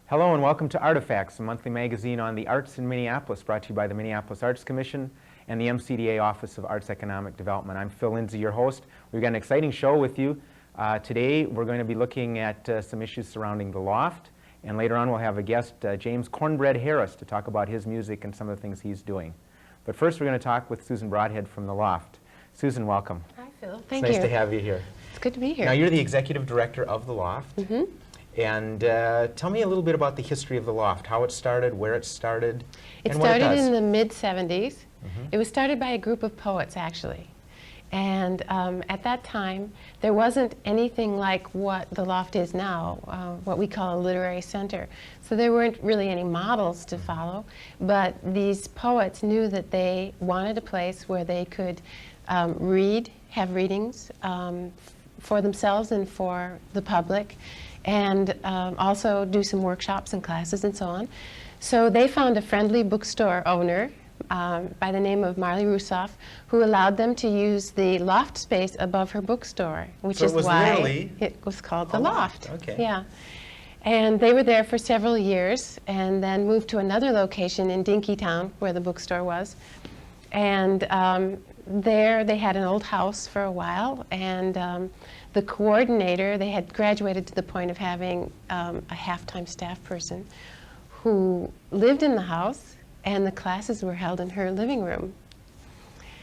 Hello and welcome to Artifacts, a monthly magazine on the arts in Minneapolis, brought to you by the Minneapolis Arts Commission and the MCDA Office of Arts Economic Development. I'm Phill Lindsay, your host. We've got an exciting show with you. Today we're going to be looking at some issues surrounding the Loft, and later on we'll have a guest, James Cornbread Harris, to talk about his music and some of the things he's doing. But first we're going to talk with Susan Broadhead from the Loft. Susan, welcome. Hi, Phil. Thank you. It's nice to have you here. It's good to be here. Now, you're the executive director of the Loft. Mm-hmm. And tell me a little bit about the history of the Loft, how it started, where it started, It and what it started does. in the mid-'70s. Mm-hmm. It was started by a group of poets, actually. And at that time, there wasn't anything like what the Loft is now, what we call a literary center. So there weren't really any models to follow, but these poets knew that they wanted a place where they could read, have readings for themselves and for the public, and also do some workshops and classes and so on. So they found a friendly bookstore owner by the name of Marley Rusoff, who allowed them to use the loft space above her bookstore, which is why it was called the Loft. Okay. Yeah. And they were there for several years and then moved to another location in Dinkytown, where the bookstore was. And there they had an old house for a while, and the coordinator, they had graduated to the point of having a half-time staff person who lived in the house, and the classes were held in her living room.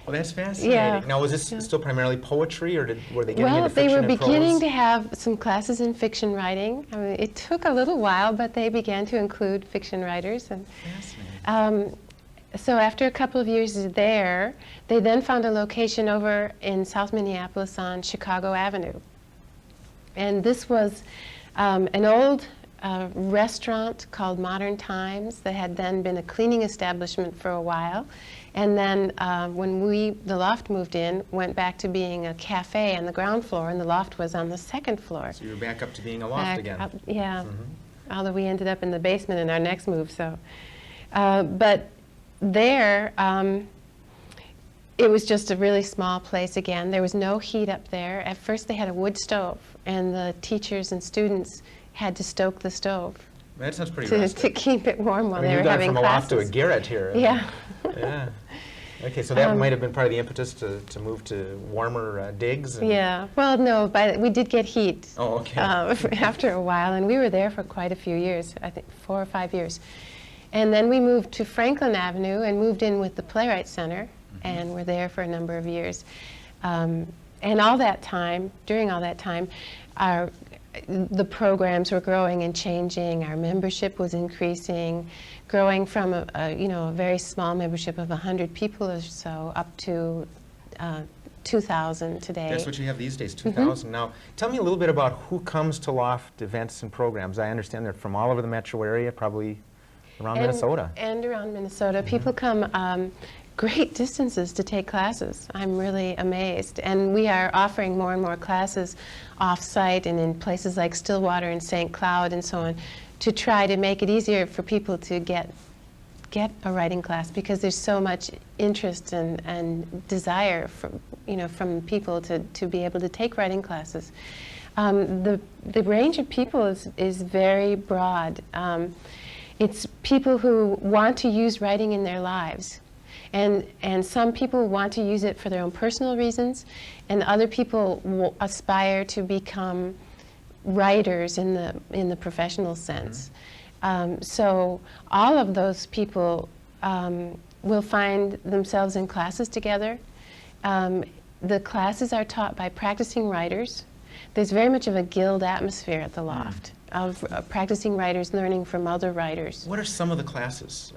Well, that's fascinating. Yeah. Now, was this still primarily poetry, or were they getting Well, into they fiction were and beginning prose? to have some classes in fiction writing. I mean, it took a little while, but they began to include fiction writers. And Fascinating. so after a couple of years there, they then found a location over in South Minneapolis on Chicago Avenue. And this was an old restaurant called Modern Times that had then been a cleaning establishment for a while. And then when the Loft moved in, went back to being a cafe on the ground floor, and the Loft was on the second floor. So you were back up to being a Loft again. Yeah, Mm-hmm. although we ended up in the basement in our next move. So, but there, it was just a really small place again. There was no heat up there. At first they had a wood stove, and the teachers and students had to stoke the stove That sounds pretty to rustic. keep it warm while I mean, they you've were gone having from a classes. Loft to a garret here. Yeah. Yeah. Okay, so that might have been part of the impetus to move to warmer digs? And Yeah. Well, no, we did get heat Oh, okay. after a while, and we were there for quite a few years, I think 4 or 5 years. And then we moved to Franklin Avenue and moved in with the Playwright Center, and were there for a number of years. And all that time, during all that time, the programs were growing and changing. Our membership was increasing, growing from a very small membership of 100 people or so up to 2,000 today. That's what you have these days, 2,000. Now, tell me a little bit about who comes to Loft events and programs. I understand they're from all over the metro area, probably around Minnesota. And around Minnesota. People come great distances to take classes. I'm really amazed. And we are offering more and more classes off-site and in places like Stillwater and St. Cloud and so on, to try to make it easier for people to get a writing class, because there's so much interest and desire from people to be able to take writing classes. The range of people is very broad. It's people who want to use writing in their lives. And some people want to use it for their own personal reasons, and other people aspire to become writers in the professional sense. So all of those people will find themselves in classes together. The classes are taught by practicing writers. There's very much of a guild atmosphere at the Loft, of practicing writers learning from other writers. What are some of the classes?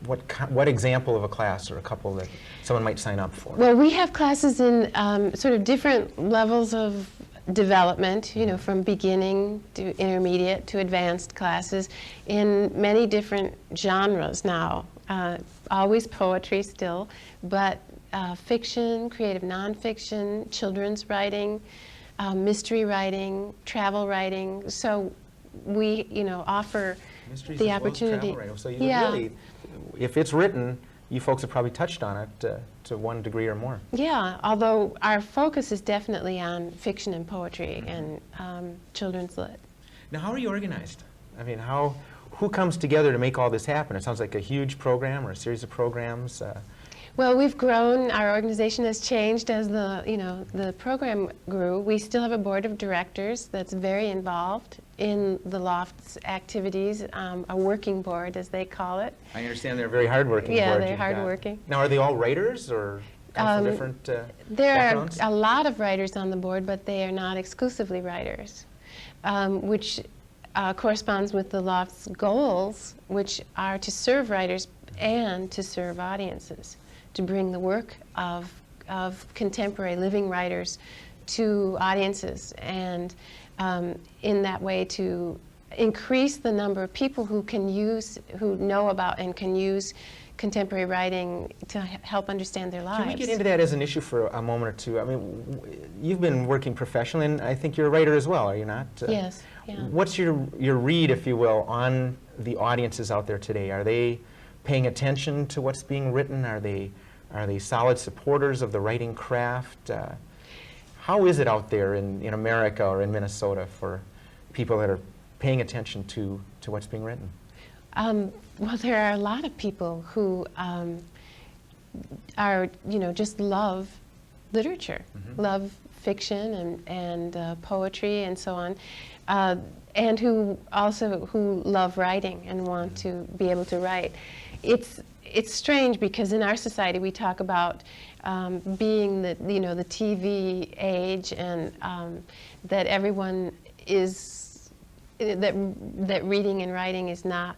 What example of a class or a couple that someone might sign up for? Well, we have classes in sort of different levels of development, from beginning to intermediate to advanced classes in many different genres now. Always poetry still, but fiction, creative nonfiction, children's writing, mystery writing, travel writing. So we, offer Mysteries the as well as travel opportunity. writing. So you really, if it's written, you folks have probably touched on it to one degree or more. Yeah, although our focus is definitely on fiction and poetry and children's lit. Now, how are you organized? I mean, who comes together to make all this happen? It sounds like a huge program or a series of programs. Well, we've grown. Our organization has changed as the program grew. We still have a board of directors that's very involved in the Loft's activities, a working board, as they call it. I understand they're a very hardworking Yeah, board they're you've got. hardworking. Now, are they all writers or come from different There backgrounds? are a lot of writers on the board, but they are not exclusively writers, which corresponds with the Loft's goals, which are to serve writers and to serve audiences, to bring the work of contemporary living writers to audiences, and in that way to increase the number of people who know about and can use contemporary writing to help understand their lives. Can we get into that as an issue for a moment or two? I mean, you've been working professionally, and I think you're a writer as well, are you not? Yes. Yeah. What's your read, if you will, on the audiences out there today? Are they paying attention to what's being written? Are they solid supporters of the writing craft? How is it out there in America or in Minnesota for people that are paying attention to what's being written? Well, there are a lot of people who are, just love literature, love fiction and poetry and so on, and who love writing and want to be able to write. It's strange because in our society we talk about being the TV age, and that everyone is that reading and writing is not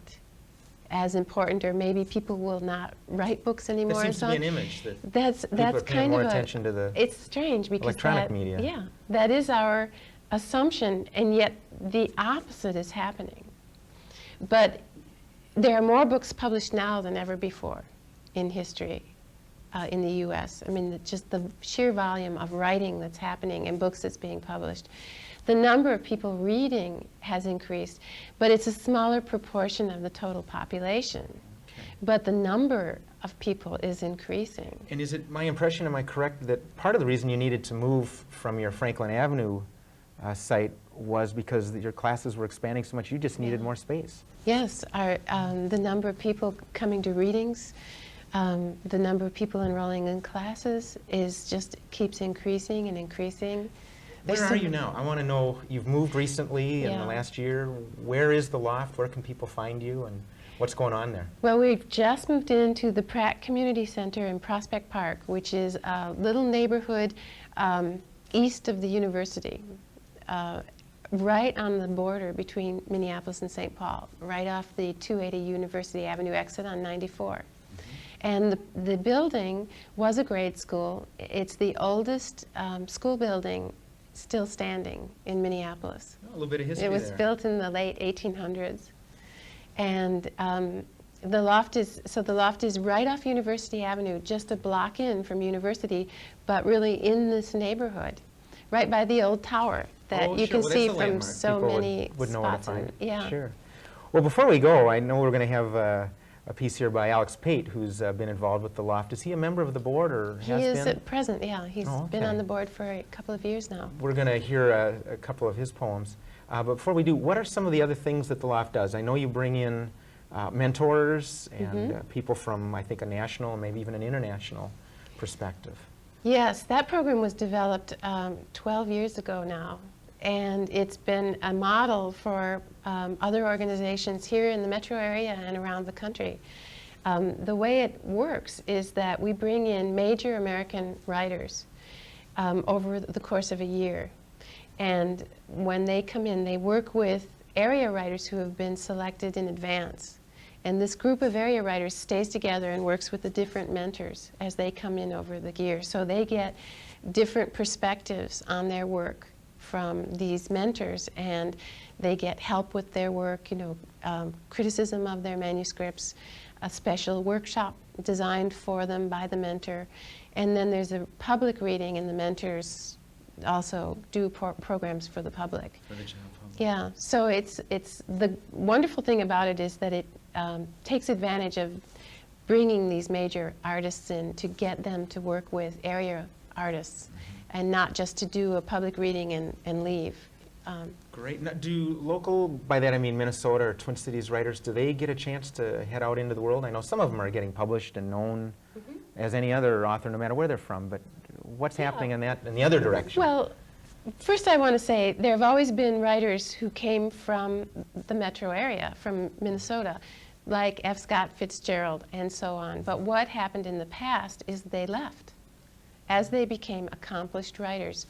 as important, or maybe people will not write books anymore. That seems to be an image that people are paying kind more of attention to the it's strange because electronic media. Yeah, that is our assumption, and yet the opposite is happening. But there are more books published now than ever before in history in the U.S. I mean, just the sheer volume of writing that's happening and books that's being published. The number of people reading has increased, but it's a smaller proportion of the total population. Okay. But the number of people is increasing. And is it my impression, am I correct, that part of the reason you needed to move from your Franklin Avenue site was because your classes were expanding so much, you just needed more space? Yes, the number of people coming to readings, the number of people enrolling in classes keeps increasing and increasing. Where are you now? I want to know, you've moved recently in the Yeah. last year. Where is the Loft? Where can people find you, and what's going on there? Well, we've just moved into the Pratt Community Center in Prospect Park, which is a little neighborhood east of the university, right on the border between Minneapolis and St. Paul, right off the 280 University Avenue exit on 94. And the building was a grade school. It's the oldest school building still standing in Minneapolis. Oh, a little bit of history It was there. built in the late 1800s. And the Loft is right off University Avenue, just a block in from University, but really in this neighborhood, right by the old tower that Oh, you sure. can Well, that's see a from landmark. so People many would know where to spots. find it. Yeah. Sure. Well, before we go, I know we're going to have a piece here by Alexs Pate, who's been involved with the Loft. Is he a member of the board, or He has is been? at present, yeah. He's been okay. on the board for a couple of years now. We're going to hear a couple of his poems. But before we do, what are some of the other things that the Loft does? I know you bring in mentors and people from, I think, a national and maybe even an international perspective. Yes, that program was developed 12 years ago now, and it's been a model for other organizations here in the metro area and around the country. The way it works is that we bring in major American writers over the course of a year. And when they come in, they work with area writers who have been selected in advance. And this group of area writers stays together and works with the different mentors as they come in over the year. So they get different perspectives on their work from these mentors, and they get help with their work, criticism of their manuscripts, a special workshop designed for them by the mentor. And then there's a public reading, and the mentors also do programs for the public. For the general public. Yeah, so it's the wonderful thing about it is that it takes advantage of bringing these major artists in to get them to work with area artists and not just to do a public reading and leave. Great. Now, do local, by that I mean Minnesota or Twin Cities writers, do they get a chance to head out into the world? I know some of them are getting published and known as any other author, no matter where they're from, but what's happening in the other direction? Well, first I want to say there have always been writers who came from the metro area, from Minnesota, like F. Scott Fitzgerald and so on. But what happened in the past is they left. As they became accomplished writers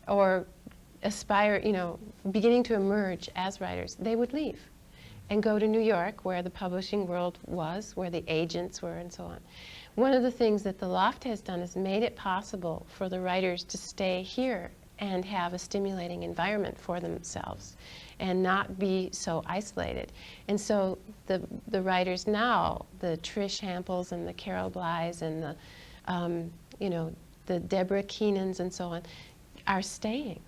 or aspire, beginning to emerge as writers, they would leave and go to New York, where the publishing world was, where the agents were, and so on. One of the things that the Loft has done is made it possible for the writers to stay here and have a stimulating environment for themselves and not be so isolated. And so the writers now, the Trish Hamples and the Carol Blyes and the Deborah Keenans and so on, are staying.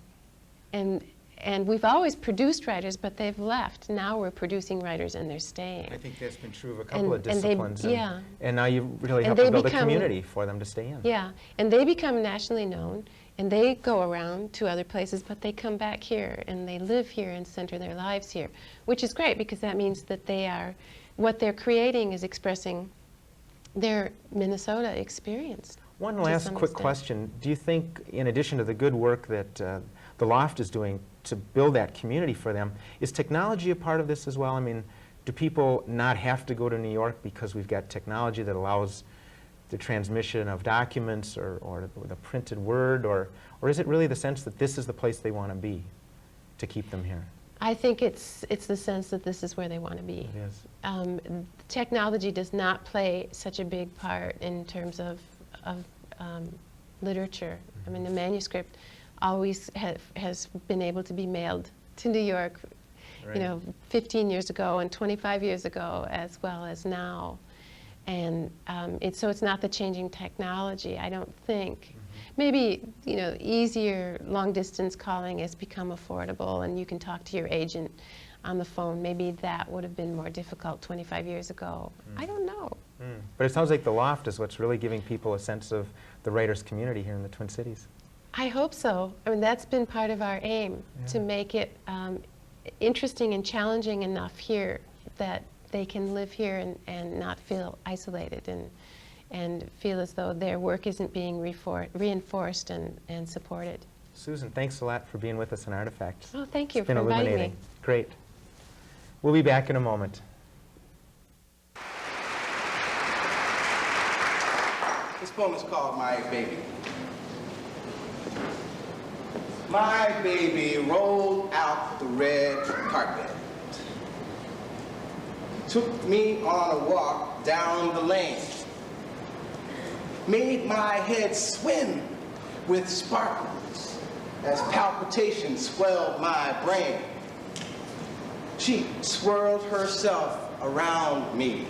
And we've always produced writers, but they've left. Now we're producing writers and they're staying. I think that's been true of a couple of disciplines. Yeah. And now you've really helped to build a community for them to stay in. Yeah, and they become nationally known, and they go around to other places, but they come back here, and they live here and center their lives here, which is great because that means that what they're creating is expressing their Minnesota experience. One last quick question. Do you think, in addition to the good work that the Loft is doing to build that community for them, is technology a part of this as well? I mean, do people not have to go to New York because we've got technology that allows the transmission of documents or the printed word, or is it really the sense that this is the place they want to be to keep them here? I think it's the sense that this is where they want to be. It is. Technology does not play such a big part in terms of literature. I mean, the manuscript always has been able to be mailed to New York, Right. 15 years ago and 25 years ago, as well as now. And so it's not the changing technology, I don't think. Maybe, easier long-distance calling has become affordable, and you can talk to your agent on the phone. Maybe that would have been more difficult 25 years ago. I don't know. But it sounds like the Loft is what's really giving people a sense of the writers' community here in the Twin Cities. I hope so. I mean, that's been part of our aim, to make it interesting and challenging enough here that they can live here and not feel isolated and feel as though their work isn't being reinforced and supported. Susan, thanks a lot for being with us on Artifacts. Oh, thank you It's been for inviting illuminating. me. Great. We'll be back in a moment. This poem is called My Baby. My baby rolled out the red carpet, took me on a walk down the lane, made my head swim with sparkles as palpitations swelled my brain. She swirled herself around me,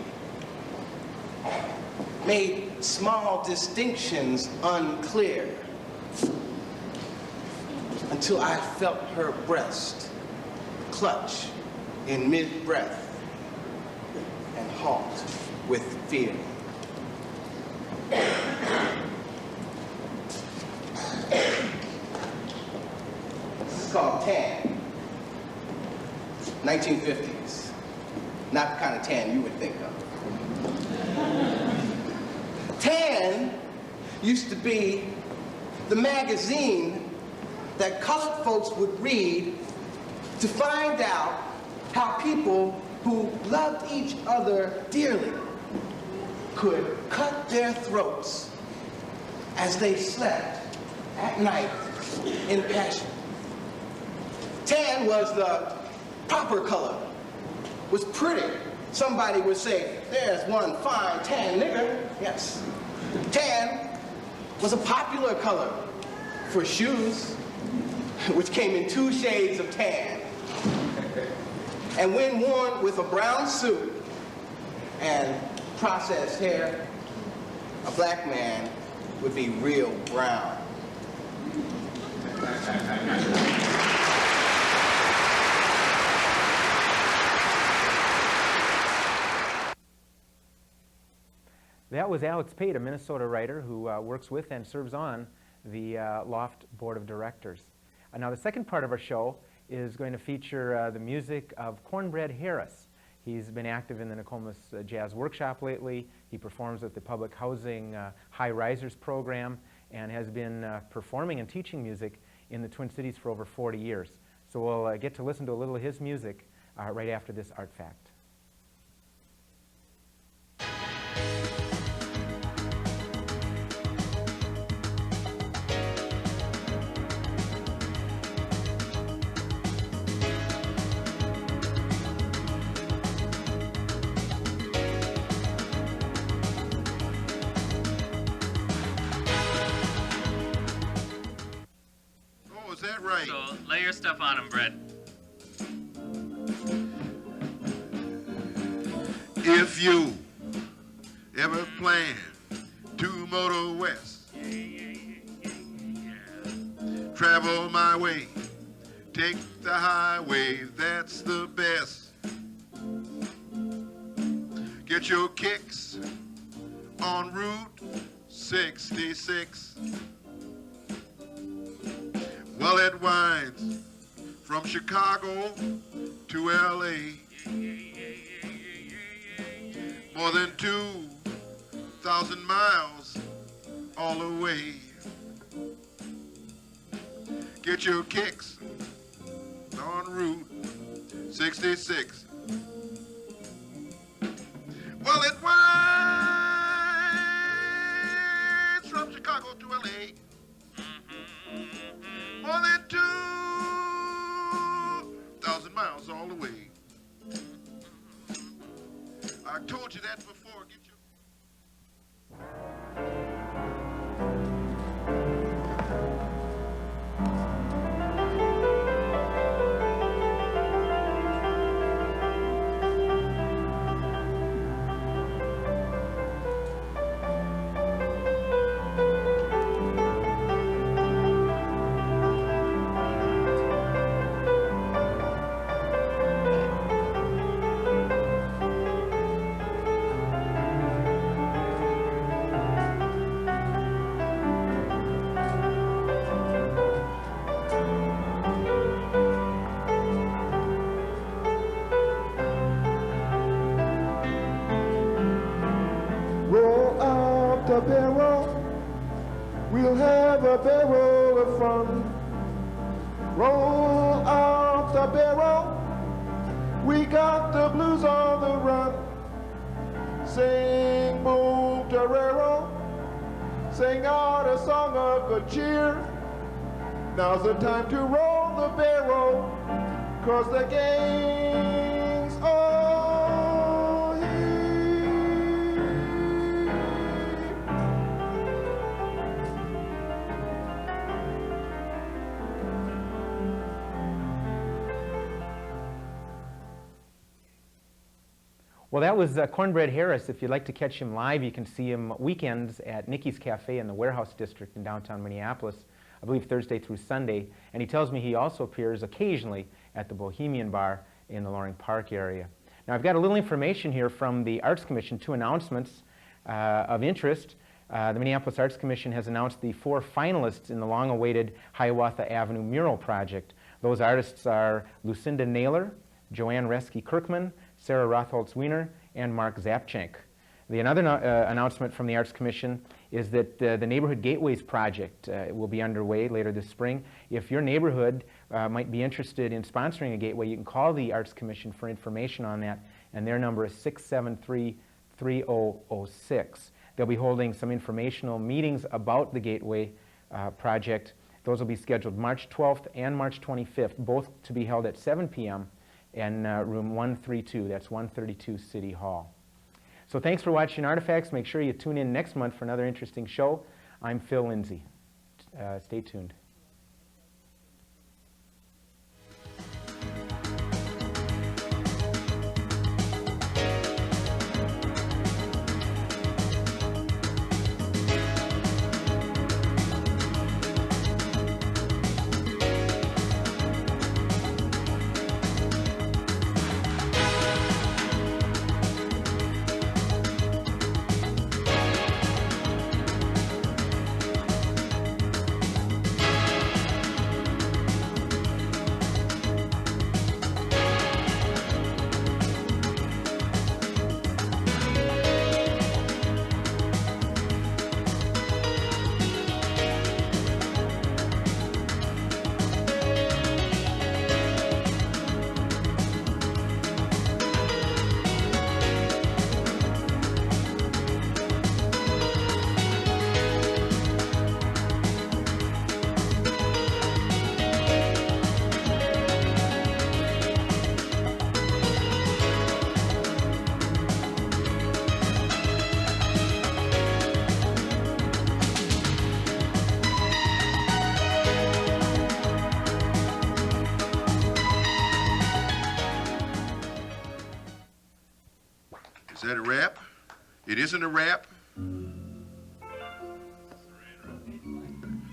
made small distinctions unclear, until I felt her breast clutch in mid-breath and halt with fear. This is called tan. 1950s. Not the kind of tan you would think of. Tan used to be the magazine that colored folks would read to find out how people who loved each other dearly could cut their throats as they slept at night in passion. Tan was the proper color, was pretty. Somebody would say, there's one fine tan nigger. Yes. Tan was a popular color for shoes, which came in 2 shades of tan. And when worn with a brown suit and processed hair, a black man would be real brown. That was Alexs Pate, a Minnesota writer who works with and serves on the Loft Board of Directors. Now, the second part of our show is going to feature the music of Cornbread Harris. He's been active in the Nokomis Jazz Workshop lately. He performs at the Public Housing High Risers program and has been performing and teaching music in the Twin Cities for over 40 years. So we'll get to listen to a little of his music right after this art fact. Oh, is that right? So lay your stuff on him, Brett. If you ever plan to motor west, travel my way, take the highway, that's the best. Get your kicks on Route 66. Well, it winds from Chicago to L.A. More than 2,000 miles all the way. Get your kicks on Route 66. Well, it winds from Chicago to L.A. More than 2,000 miles all the way. I told you that before. Get your... Roll out the barrel, we'll have a barrel of fun. Roll out the barrel, we got the blues on the run. Sing boom torero, sing out a song of good cheer. Now's the time to roll the barrel, 'cause the gang's all here. Well, that was Cornbread Harris. If you'd like to catch him live, you can see him weekends at Nicky's Cafe in the Warehouse District in downtown Minneapolis, I believe Thursday through Sunday. And he tells me he also appears occasionally at the Bohemian Bar in the Loring Park area. Now, I've got a little information here from the Arts Commission, 2 announcements of interest. The Minneapolis Arts Commission has announced the 4 finalists in the long-awaited Hiawatha Avenue mural project. Those artists are Lucinda Naylor, Joanne Reski-Kirkman, Sarah Rotholtz-Wiener, and Mark Zapchenk. Another announcement from the Arts Commission is that the Neighborhood Gateways project will be underway later this spring. If your neighborhood might be interested in sponsoring a gateway, you can call the Arts Commission for information on that, and their number is 673-3006. They'll be holding some informational meetings about the Gateway project. Those will be scheduled March 12th and March 25th, both to be held at 7 p.m. in room 132. That's 132 City Hall. So thanks for watching Artifacts. Make sure you tune in next month for another interesting show. I'm Phill Lindsay. Stay tuned. Is that a rap? It isn't a rap?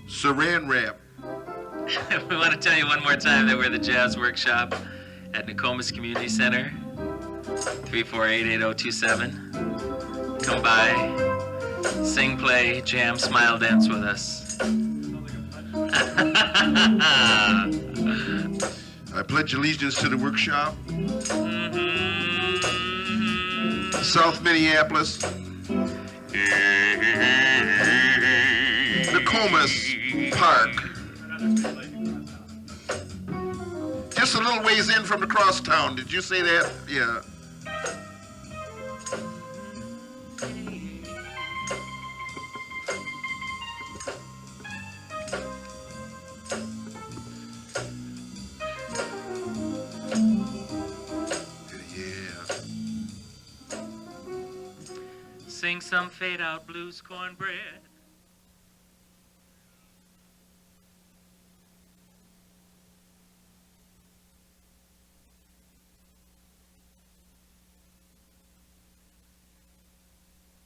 Saran wrap. We want to tell you one more time that we're the Jazz Workshop at Nokomis Community Center, 348-8027. Come by, sing, play, jam, smile, dance with us. I pledge allegiance to the workshop. South Minneapolis. Nokomis Park. Just a little ways in from the crosstown. Did you say that? Yeah. Sing some fade out blues, cornbread.